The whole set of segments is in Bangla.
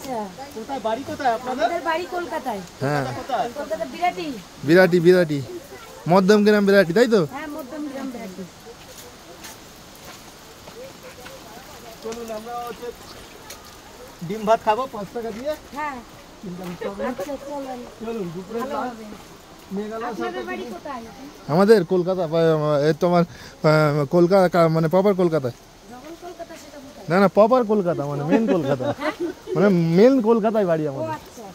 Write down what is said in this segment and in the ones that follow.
আচ্ছা, কোথায় বাড়ি, কোথায় আপনাদের? আমাদের বাড়ি কলকাতায়। হ্যাঁ, কলকাতা বিরাটি। বিরাটি, বিরাটি, মধ্যমগ্রাম বিরাটি, তাই তো? হ্যাঁ, মধ্যমগ্রাম বিরাটি। চলুন আমরা হচ্ছে ডিম ভাত খাবো 5 টাকা দিয়ে। হ্যাঁ, আচ্ছা চলুন দুপুরে আপনাদের বাড়ি কোথায়? আমাদের কলকাতা, তোমার কলকাতা মানে প্রপার কলকাতায়। কলকাতা সেটা কোথায়? না না, প্রপার কলকাতা মানে মেন কলকাতা, মানে মেন কলকাতায় বাড়ি আমাদের। আচ্ছা,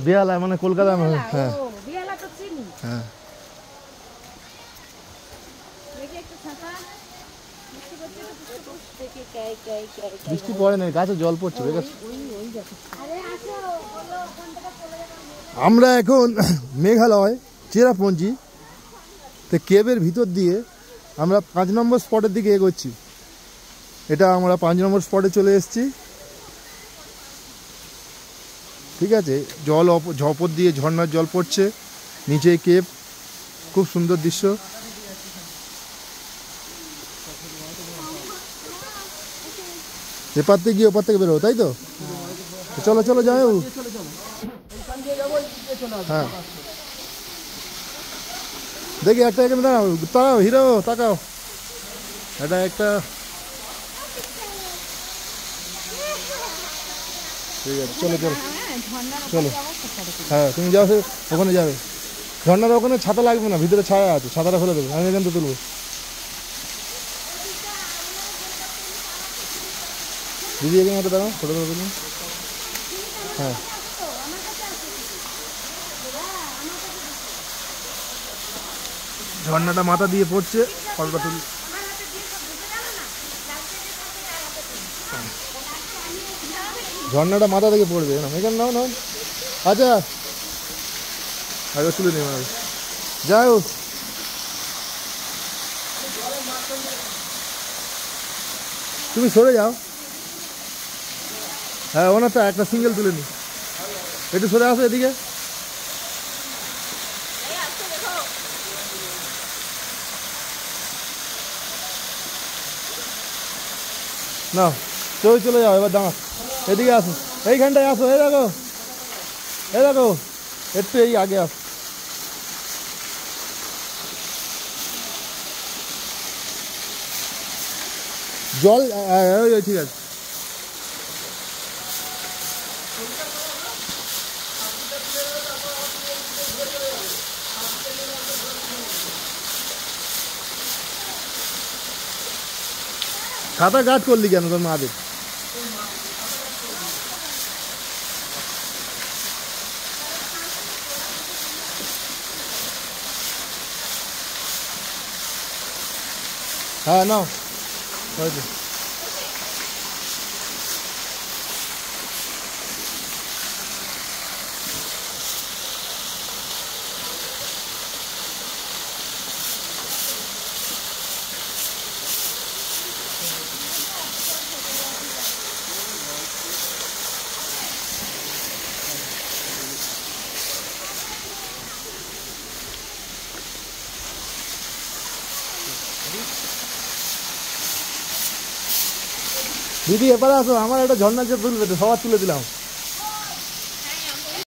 বেহালায় মানে কলকাতা। হ্যাঁ বিয়ালা তো চিনি। হ্যাঁ, বৃষ্টি পড়ে না, গাছে জল পড়ছে। আমরা এখন মেঘালয় চেরাপুঞ্জি তো কেবের ভিতর দিয়ে আমরা 5 নম্বর স্পটের দিকে এগোচ্ছি। এটা আমরা 5 নম্বর স্পটে চলে এসেছি। ঠিক আছে, জল ঝপর দিয়ে ঝর্ণার জল পড়ছে, নিচে কেব, খুব সুন্দর দৃশ্য। এপার থেকে গিয়ে ওপার থেকে বেরোবো, তাই তো? চলো চলো যাও। হ্যাঁ, দেখি একটা এখানে দাঁড়াও, তাকাও হিরো, তাকাও, এটা একটা। ঠিক আছে, চলো চলো চলো। হ্যাঁ, তুমি যাও, ওখানে যাবে। ঝর্ণার ওখানে ছাতা লাগবে না, ভিতরে ছায়া আছে, ছাতাটা ফেলে দেবে, আমি এখান থেকে তুলবো। দিদি এখানে একটা দাঁড়াও, ফটো তুলে দিন। হ্যাঁ, ঝর্ণাটা মাথা দিয়ে পড়ছে, ফটোটা তুলি। ঝর্ণাটা মাথা থেকে পড়বে না, এখানে নাও নাও। আচ্ছা, আগে তুলে নিই। যাই হোক, তুমি সরে যাও। হ্যাঁ, ওনারটা একটা সিঙ্গেল তুলে নি, একটু সরে আসো এদিকে। না, চলে যাও, এবার দাঁড়া, এদিকে আসো, এইখানটায় আসো। এই দেখো, এই দেখো, একটু এই আগে আসো। জল ঠিক আছে। খাতা গাছ করলি কেন তোর মাদের? হ্যাঁ নাও, হয়েছে। দিদি এবারে আসো, আমার একটা ঝর্ণা যে তুলবে তো, সবার তুলে দিলাম।